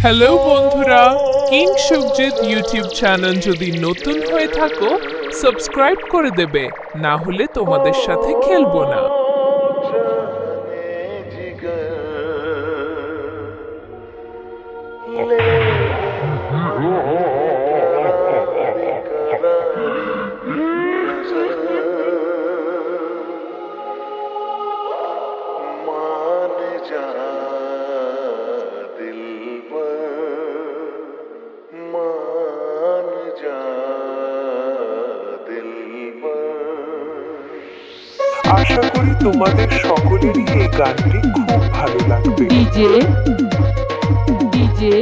Hello বন্ধুরা, king Sukhjit YouTube channel যদি নতুন হয়ে থাকো সাবস্ক্রাইব করে দেবে, না হলে তোমাদের সাথে খেলবো না। আশা করি তোমাদের সকলেরই এই গানটি খুব ভালো লাগবে। DJ DJ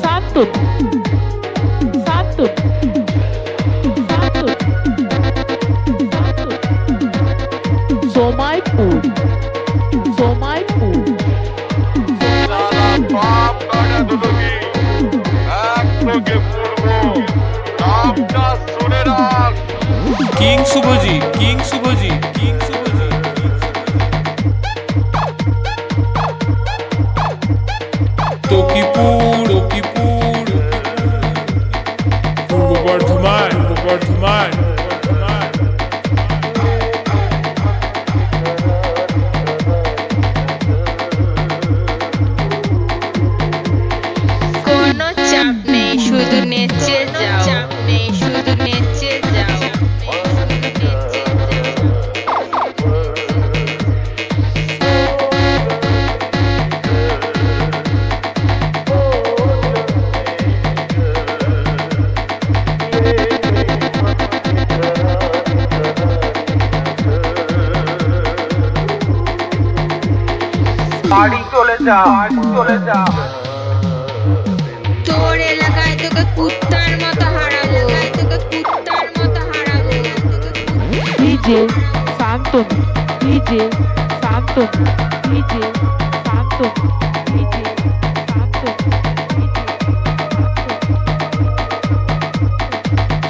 Satak Satak Satak Somaipur Somaipur king Shubhajit king Shubhajit king Shubhajit Takipur Takipur Purba Bardhaman Bardhaman কোনো চাপ নেই, শুধু নেচে যাও, চাপ নেই, শুধু নেচে যাও। বাড়ি চলে যা, বাড়ি চলে যা। তোর এলাকায় তোকে কুত্তার মতো হারাবো, তোকে কুত্তার মতো হারাবো। DJ Shantanu DJ Shantanu DJ Shantanu DJ Shantanu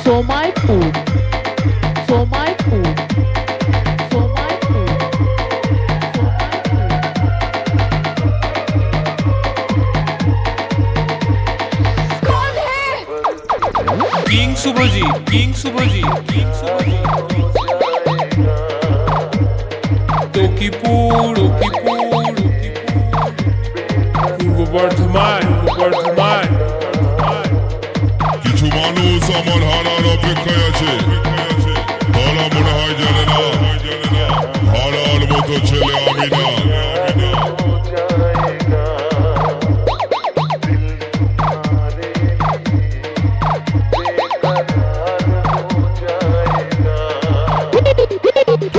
Somaipur Somaipur Somaipur king Shubhajit king Shubhajit king Shubhajit Takipur Takipur Purba Bardhaman Bardhaman কিছু মানুষ আমার হারার অপেক্ষায় আছে, তারা মনে হয় জানে না হারার মতো ছেলে আমি না।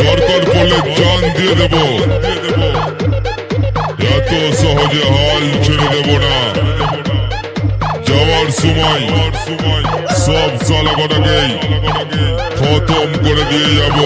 দরকার পড়লে জান দিয়ে দেব, এত সহজে হাল ছেড়ে দেব না। যাওয়ার সময় সব সালাগোটাকেই খতম করে দিয়ে যাব।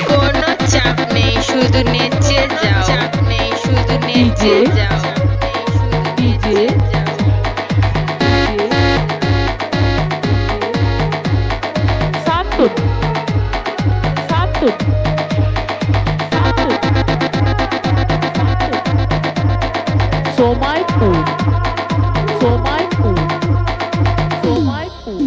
কোনো চাপ নেই, শুধু নেচে যাও, চাপ নেই, শুধু নেচে যাও। ডিজে শান্তন শান্তন সোমাইপুর সোমাইপুর সোমাইপুর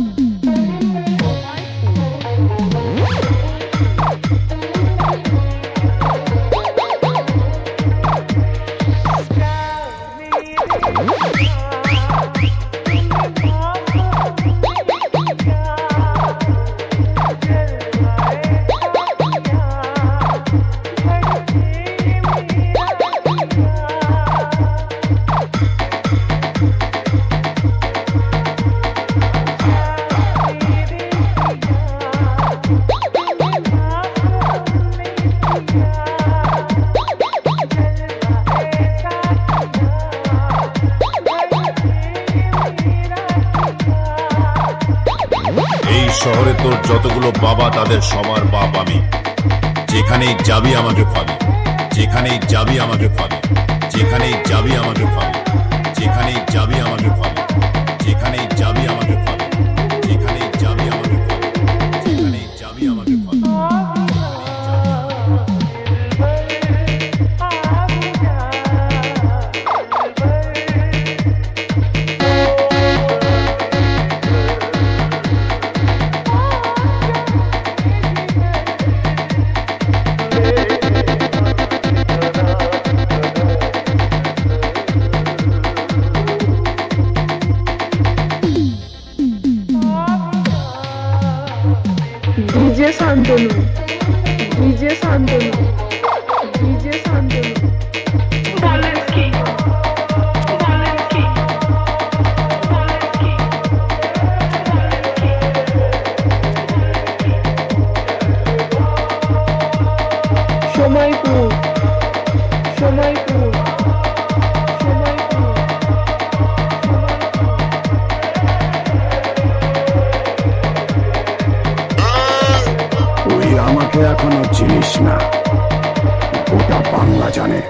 শহরে তোর যতগুলো বাবা তাদের সবার বাপ আমি। যেখানেই যাবি আমাকে পাবি, যেখানেই যাবি আমাকে পাবি, যেখানেই যাবি আমাকে পাবি, যেখানেই যাবি আমাকে পাবি, যেখানেই যাবি আমাকে পাবি, যেখানেই যাবি আমাকে পাবি, যেখানেই যাবি আমাকে পাবি। DJ Shantanu, DJ Shantanu, DJ Shantanu. Somaipur, Somaipur, Somaipur. তুই আমাকে এখনো চিনিস না, গোটা বাংলা জানে